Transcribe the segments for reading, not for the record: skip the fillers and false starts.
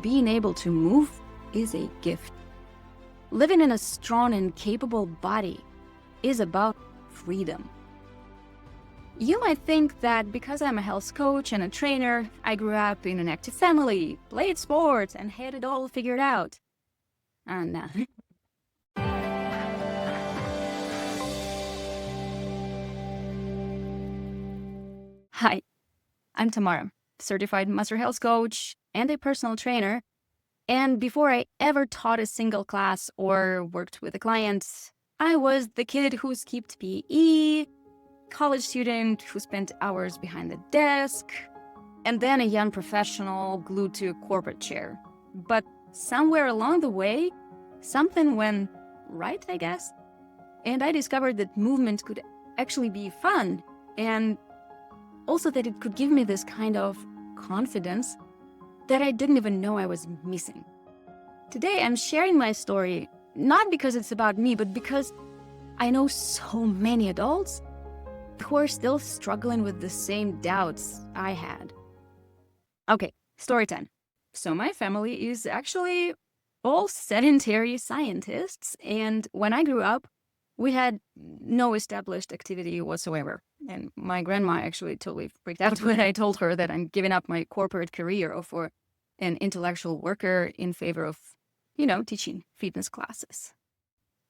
being able to move is a gift. Living in a strong and capable body is about freedom. You might think that because I'm a health coach and a trainer, I grew up in an active family, played sports, and had it all figured out. And Hi, I'm Tamara, certified master health coach and a personal trainer. And before I ever taught a single class or worked with a client, I was the kid who skipped PE, college student who spent hours behind the desk, and then a young professional glued to a corporate chair. But somewhere along the way, something went right, I guess. And I discovered that movement could actually be fun, and also that it could give me this kind of confidence that I didn't even know I was missing. Today, I'm sharing my story, not because it's about me, but because I know so many adults who are still struggling with the same doubts I had. Okay, story time. So my family is actually all sedentary scientists, and when I grew up, we had no established activity whatsoever. And my grandma actually totally freaked out when I told her that I'm giving up my corporate career for an intellectual worker in favor of, teaching fitness classes.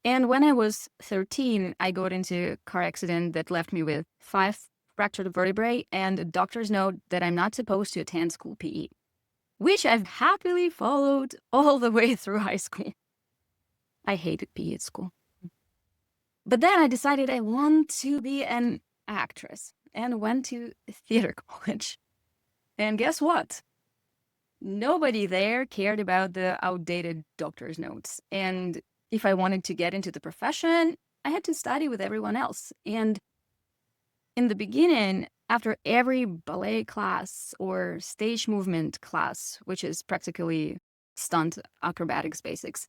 And when I was 13, I got into a car accident that left me with 5 fractured vertebrae and a doctor's note that I'm not supposed to attend school PE, which I've happily followed all the way through high school. I hated PE at school. But then I decided I want to be an actress and went to theater college. And guess what? Nobody there cared about the outdated doctor's notes. And if I wanted to get into the profession, I had to study with everyone else. And in the beginning, after every ballet class or stage movement class, which is practically stunt acrobatics basics,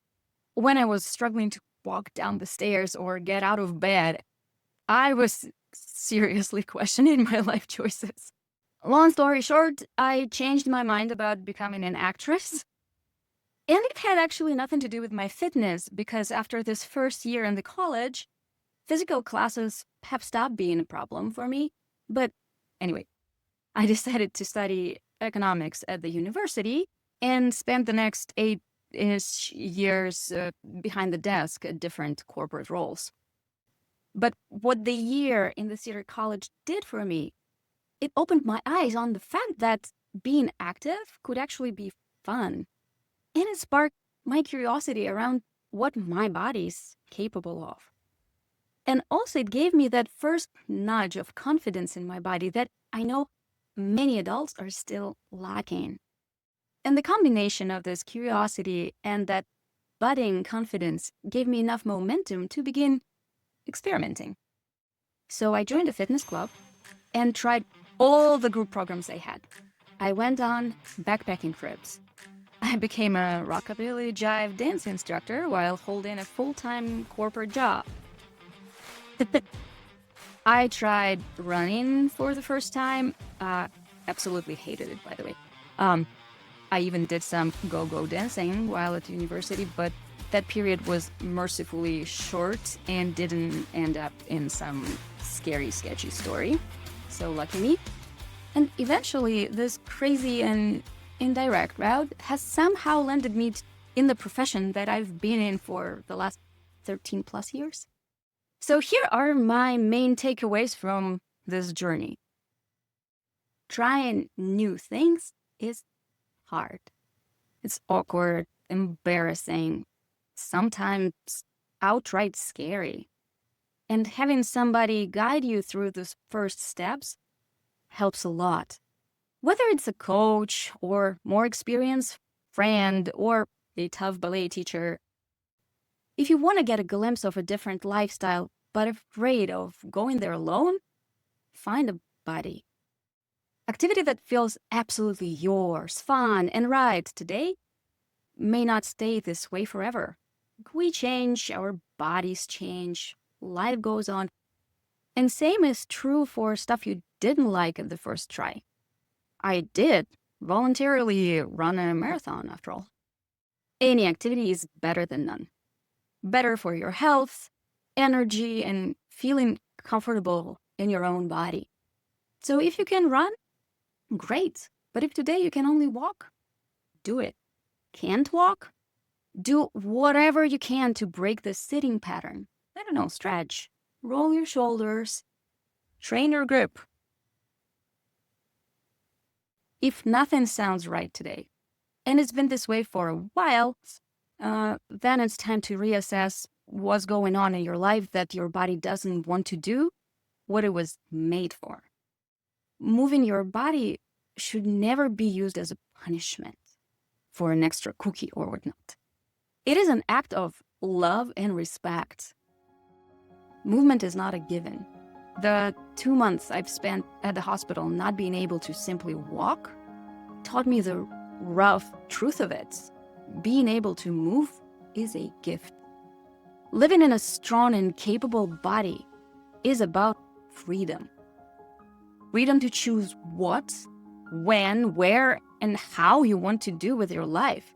when I was struggling to walk down the stairs or get out of bed, I was seriously questioning my life choices. Long story short, I changed my mind about becoming an actress. And it had actually nothing to do with my fitness, because after this first year in the college, physical classes have stopped being a problem for me. But anyway, I decided to study economics at the university and spent the next 8-ish years behind the desk at different corporate roles. But what the year in the theater college did for me, it opened my eyes on the fact that being active could actually be fun. And it sparked my curiosity around what my body's capable of. And also it gave me that first nudge of confidence in my body that I know many adults are still lacking. And the combination of this curiosity and that budding confidence gave me enough momentum to begin experimenting. So I joined a fitness club and tried all the group programs they had. I went on backpacking trips. I became a rockabilly jive dance instructor while holding a full-time corporate job. I tried running for the first time. Absolutely hated it, by the way. I even did some go-go dancing while at university, but that period was mercifully short and didn't end up in some scary, sketchy story. So lucky me. And eventually, this crazy and indirect route has somehow landed me in the profession that I've been in for the last 13 plus years. So here are my main takeaways from this journey. Trying new things is hard. It's awkward, embarrassing, sometimes outright scary. And having somebody guide you through those first steps helps a lot. Whether it's a coach or more experienced friend or a tough ballet teacher, if you want to get a glimpse of a different lifestyle but afraid of going there alone, find a buddy. Activity that feels absolutely yours, fun, and right today may not stay this way forever. We change, our bodies change, life goes on. And same is true for stuff you didn't like at the first try. I did voluntarily run a marathon after all. Any activity is better than none. Better for your health, energy, and feeling comfortable in your own body. So if you can run, great. But if today you can only walk, do it. Can't walk? Do whatever you can to break the sitting pattern. I don't know, stretch, roll your shoulders, train your grip. If nothing sounds right today, and it's been this way for a while, then it's time to reassess what's going on in your life that your body doesn't want to do what it was made for. Moving your body should never be used as a punishment for an extra cookie or whatnot. It is an act of love and respect. Movement is not a given. The 2 months I've spent at the hospital not being able to simply walk taught me the rough truth of it. Being able to move is a gift. Living in a strong and capable body is about freedom. Freedom to choose what, when, where, and how you want to do with your life,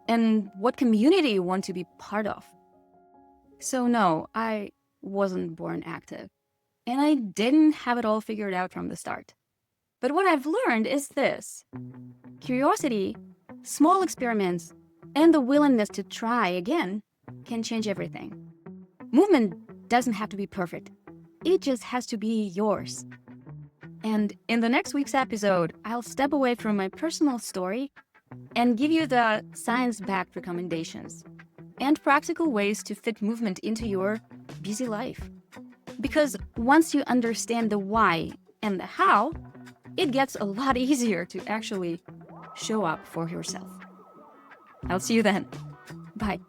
and what community you want to be part of. So no, I wasn't born active, and I didn't have it all figured out from the start. But what I've learned is this: curiosity, small experiments, and the willingness to try again can change everything. Movement doesn't have to be perfect. It just has to be yours. And in the next week's episode, I'll step away from my personal story and give you the science-backed recommendations and practical ways to fit movement into your busy life. Because once you understand the why and the how, it gets a lot easier to actually show up for yourself. I'll see you then. Bye.